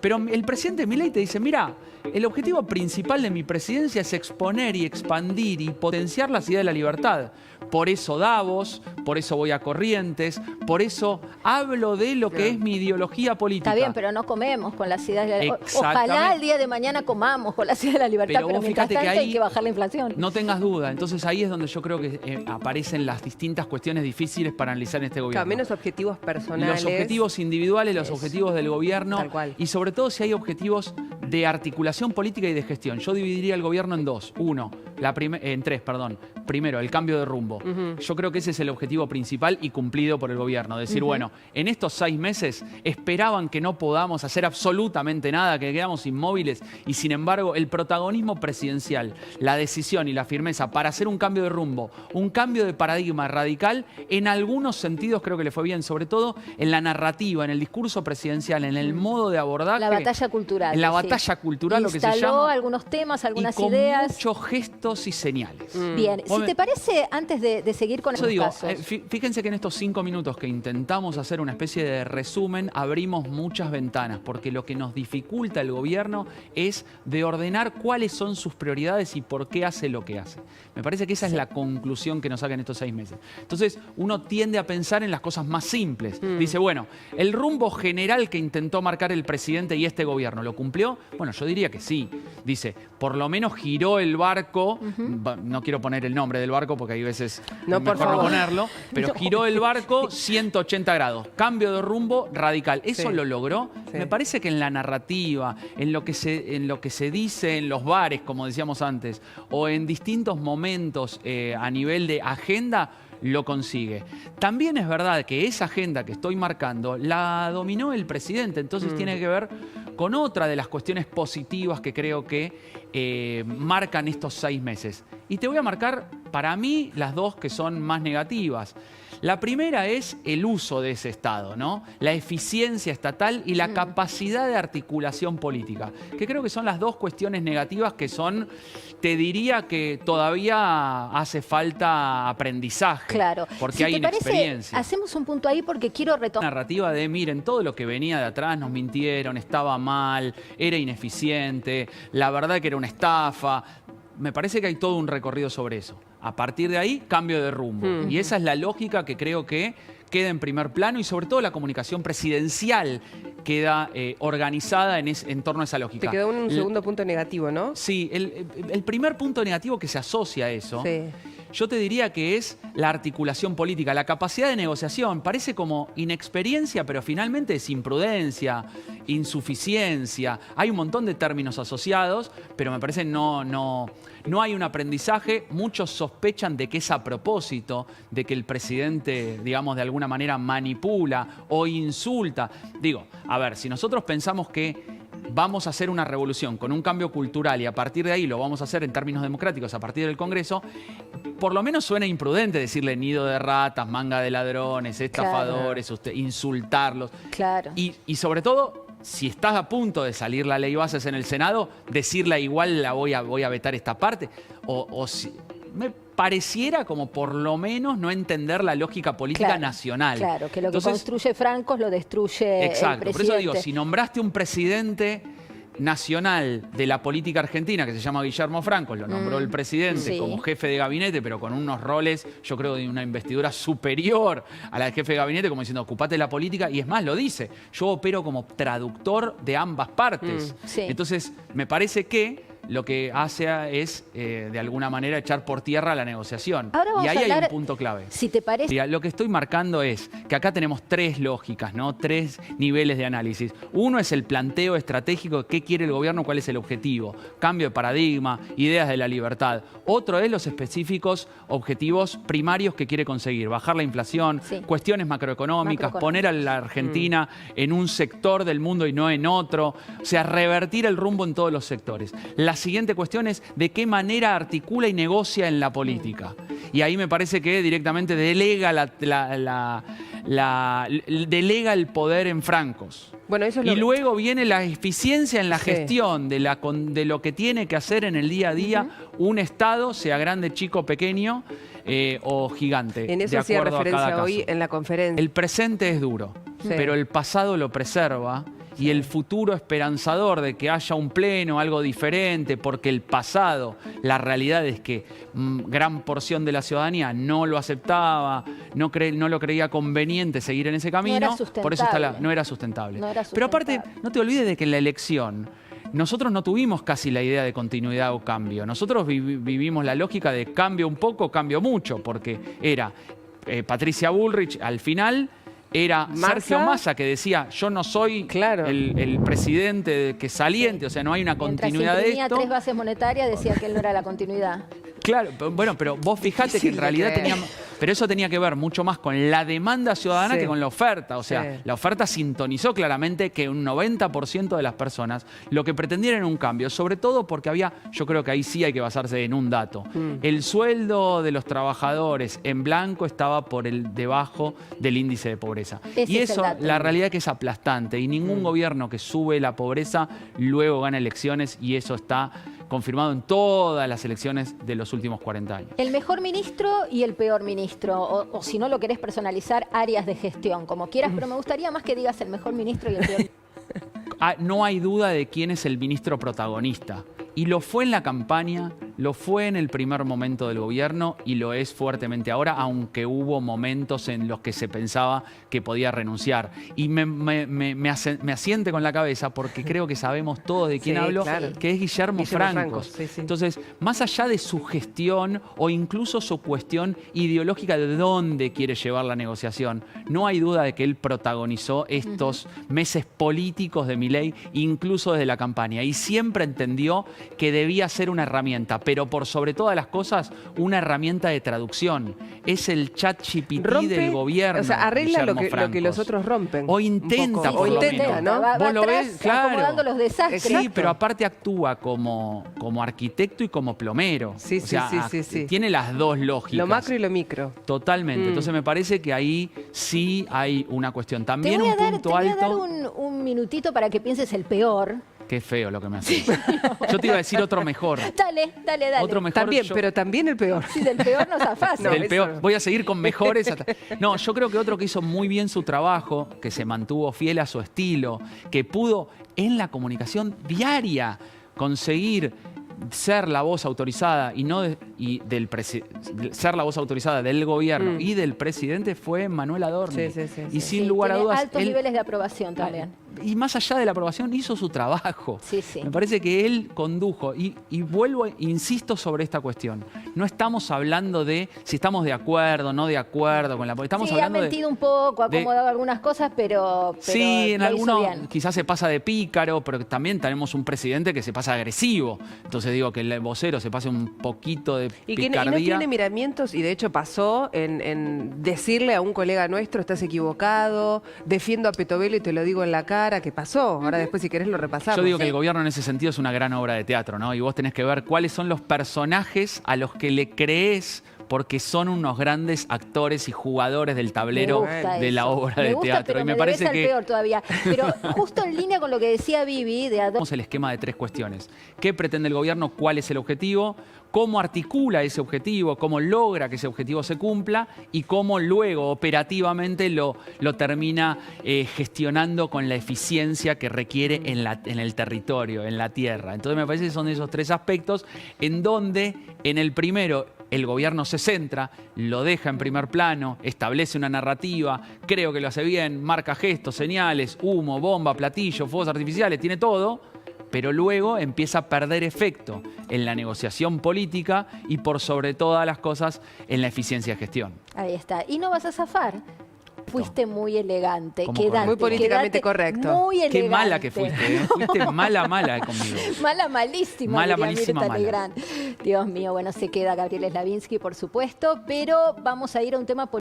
Pero el presidente Milei te dice, mira, el objetivo principal de mi presidencia es exponer y expandir y potenciar las ideas de la libertad. Por eso Davos, por eso voy a Corrientes, por eso hablo de lo que es mi ideología política. Está bien, pero no comemos con las ideas de la libertad. Ojalá el día de mañana comamos con las ideas de la libertad, pero mientras tanto hay que bajar la inflación. No tengas duda. Entonces ahí es donde yo creo que aparecen las distintas cuestiones difíciles para analizar en este gobierno. Menos objetivos personales. Los objetivos individuales, los objetivos del gobierno. Tal cual. Y sobre todo si hay objetivos de articulación política y de gestión. Yo dividiría el gobierno en dos. En tres, perdón. Primero, el cambio de rumbo. Yo creo que ese es el objetivo principal y cumplido por el gobierno. Decir, bueno, en estos 6 meses esperaban que no podamos hacer absolutamente nada, que quedamos inmóviles y sin embargo el protagonismo presidencial, la decisión y la firmeza para hacer un cambio de rumbo, un cambio de paradigma radical, en algunos sentidos creo que le fue bien, sobre todo en la narrativa, en el discurso presidencial, en el modo de abordaje. La batalla cultural. En la batalla cultural, lo que se llama. Instaló algunos temas, algunas y con ideas. muchos gestos y señales. Bien, si te parece, antes de seguir con estos casos. Fíjense que en estos 5 minutos que intentamos hacer una especie de resumen, abrimos muchas ventanas, porque lo que nos dificulta el gobierno es de ordenar cuáles son sus prioridades y por qué hace lo que hace. Me parece que esa es la conclusión que nos saca en estos 6 meses. Entonces, uno tiende a pensar en las cosas más simples. Dice, bueno, el rumbo general que intentó marcar el presidente y este gobierno, ¿lo cumplió? Bueno, yo diría que sí. Dice, por lo menos giró el barco, no quiero poner el nombre del barco porque hay veces mejor no ponerlo, pero giró el barco 180 grados. Cambio de rumbo radical. ¿Eso lo logró? Sí. Me parece que en la narrativa, en lo que se dice en los bares, como decíamos antes, o en distintos momentos a nivel de agenda, lo consigue. También es verdad que esa agenda que estoy marcando la dominó el presidente, entonces tiene que ver con otra de las cuestiones positivas que creo que marcan estos 6 meses. Y te voy a marcar, para mí, las dos que son más negativas. La primera es el uso de ese Estado, ¿no? La eficiencia estatal y la capacidad de articulación política, que creo que son las dos cuestiones negativas que son, te diría que todavía hace falta aprendizaje. Claro. Porque si hay inexperiencia. Hacemos un punto ahí porque quiero retomar. La narrativa de, miren, todo lo que venía de atrás nos mintieron, estaba mal, era ineficiente, la verdad que era una estafa. Me parece que hay todo un recorrido sobre eso. A partir de ahí, cambio de rumbo. Y esa es la lógica que creo que queda en primer plano y sobre todo la comunicación presidencial queda organizada en torno a esa lógica. Te quedó un segundo punto negativo, ¿no? Sí, el primer punto negativo que se asocia a eso, yo te diría que es la articulación política, la capacidad de negociación. Parece como inexperiencia, pero finalmente es imprudencia, insuficiencia. Hay un montón de términos asociados, pero me parece no hay un aprendizaje. Muchos sospechan de que es a propósito, de que el presidente, digamos, de alguna manera manipula o insulta. Digo, a ver, si nosotros pensamos que vamos a hacer una revolución con un cambio cultural y a partir de ahí lo vamos a hacer en términos democráticos a partir del Congreso, por lo menos suena imprudente decirle nido de ratas, manga de ladrones, estafadores, insultarlos. Claro. Y sobre todo, si estás a punto de salir la ley bases en el Senado, decirle igual voy a vetar esta parte. O si me pareciera como por lo menos no entender la lógica política nacional. Claro, que lo que construye Francos lo destruye el presidente. Por eso digo, si nombraste un presidente nacional de la política argentina que se llama Guillermo Francos, lo nombró el presidente como jefe de gabinete, pero con unos roles, yo creo, de una investidura superior a la del jefe de gabinete, como diciendo, ocupate la política, y es más, lo dice, yo opero como traductor de ambas partes. Entonces, me parece que lo que hace es, de alguna manera, echar por tierra la negociación. Y ahí hay un punto clave. Si te parece... Mira, lo que estoy marcando es que acá tenemos 3 lógicas, ¿no? 3 niveles de análisis. Uno es el planteo estratégico de qué quiere el gobierno, cuál es el objetivo. Cambio de paradigma, ideas de la libertad. Otro es los específicos objetivos primarios que quiere conseguir. Bajar la inflación, cuestiones macroeconómicas, poner a la Argentina en un sector del mundo y no en otro. O sea, revertir el rumbo en todos los sectores. La siguiente cuestión es de qué manera articula y negocia en la política. Y ahí me parece que directamente delega delega el poder en Francos. Bueno, eso es y luego viene la eficiencia en la gestión de lo que tiene que hacer en el día a día un Estado, sea grande, chico, pequeño o gigante. En eso hacía referencia hoy en la conferencia. El presente es duro, pero el pasado lo preserva y el futuro esperanzador de que haya un pleno, algo diferente, porque el pasado, la realidad es que gran porción de la ciudadanía no lo aceptaba, no lo creía conveniente seguir en ese camino, por eso no era sustentable. Pero aparte, no te olvides de que en la elección nosotros no tuvimos casi la idea de continuidad o cambio. Nosotros vivimos la lógica de cambio un poco, cambio mucho, porque era Patricia Bullrich al final, era Sergio Massa que decía, yo no soy el presidente que saliente, o sea, no hay una continuidad de esto. Tenía 3 bases monetarias, decía que él no era la continuidad. Claro, bueno, pero vos fijate que en realidad pero eso tenía que ver mucho más con la demanda ciudadana que con la oferta. O sea, la oferta sintonizó claramente que un 90% de las personas lo que pretendían era un cambio, sobre todo porque había, yo creo que ahí sí hay que basarse en un dato. El sueldo de los trabajadores en blanco estaba por debajo del índice de pobreza. Y eso, la realidad es que es aplastante y ningún gobierno que sube la pobreza luego gana elecciones, y eso está confirmado en todas las elecciones de los últimos 40 años. El mejor ministro y el peor ministro, o si no lo querés personalizar, áreas de gestión, como quieras, pero me gustaría más que digas el mejor ministro y el peor. No hay duda de quién es el ministro protagonista. Y lo fue en la campaña, lo fue en el primer momento del gobierno y lo es fuertemente ahora, aunque hubo momentos en los que se pensaba que podía renunciar. Y me asiente con la cabeza porque creo que sabemos todos de quién hablo, que es Guillermo Francos. Entonces, más allá de su gestión o incluso su cuestión ideológica de dónde quiere llevar la negociación, no hay duda de que él protagonizó estos meses políticos de Milei, incluso desde la campaña, y siempre entendió que debía ser una herramienta, pero por sobre todas las cosas, una herramienta de traducción. Es el ChatGPT del gobierno. O sea, arregla lo que los otros rompen. O intenta, por lo menos, ¿no? ¿Vos lo ves? Claro. Acomodando los desastres. Sí, pero aparte actúa como arquitecto y como plomero. Sí. Tiene las dos lógicas. Lo macro y lo micro. Totalmente. Entonces me parece que ahí sí hay una cuestión. También un punto alto. Te voy a dar un minutito para que pienses el peor. Qué feo lo que me haces. Yo te iba a decir otro mejor. Dale. Otro mejor. También, pero también el peor. Sí, del peor no zafás. Del peor. Voy a seguir con mejores. No, yo creo que otro que hizo muy bien su trabajo, que se mantuvo fiel a su estilo, que pudo en la comunicación diaria conseguir ser la voz autorizada ser la voz autorizada del gobierno y del presidente, fue Manuel Adorni. Y sin lugar a dudas, altos niveles de aprobación también. Y más allá de la aprobación, hizo su trabajo. Me parece que él condujo. Y insisto sobre esta cuestión. No estamos hablando de si estamos de acuerdo, no de acuerdo con la política. Estamos hablando ha mentido un poco, ha acomodado algunas cosas, pero sí, en algunos quizás se pasa de pícaro, pero también tenemos un presidente que se pasa agresivo. Entonces digo que el vocero se pase un poquito de picardía. Y no tiene miramientos, y de hecho pasó en decirle a un colega nuestro, estás equivocado, defiendo a Petovelo y te lo digo en la cara. ¿Qué pasó? Ahora después, si querés, lo repasamos. Yo digo que el gobierno en ese sentido es una gran obra de teatro, ¿no? Y vos tenés que ver cuáles son los personajes a los que le creés porque son unos grandes actores y jugadores del tablero de la obra de teatro. Pero me parece que peor todavía. Pero justo en línea con lo que decía Vivi Tenemos el esquema de 3 cuestiones. ¿Qué pretende el gobierno? ¿Cuál es el objetivo? ¿Cómo articula ese objetivo? ¿Cómo logra que ese objetivo se cumpla? Y cómo luego operativamente lo termina gestionando con la eficiencia que requiere en el territorio, en la tierra. Entonces me parece que son esos 3 aspectos en donde en el primero el gobierno se centra, lo deja en primer plano, establece una narrativa, creo que lo hace bien, marca gestos, señales, humo, bomba, platillo, fuegos artificiales, tiene todo, pero luego empieza a perder efecto en la negociación política y por sobre todas las cosas en la eficiencia de gestión. Ahí está. Y no vas a zafar. Fuiste muy elegante. Muy políticamente correcto. Muy elegante. Qué mala que fuiste, ¿eh? Fuiste mala conmigo. Malísima. Dios mío, bueno, se queda Gabriel Slavinsky, por supuesto, pero vamos a ir a un tema político.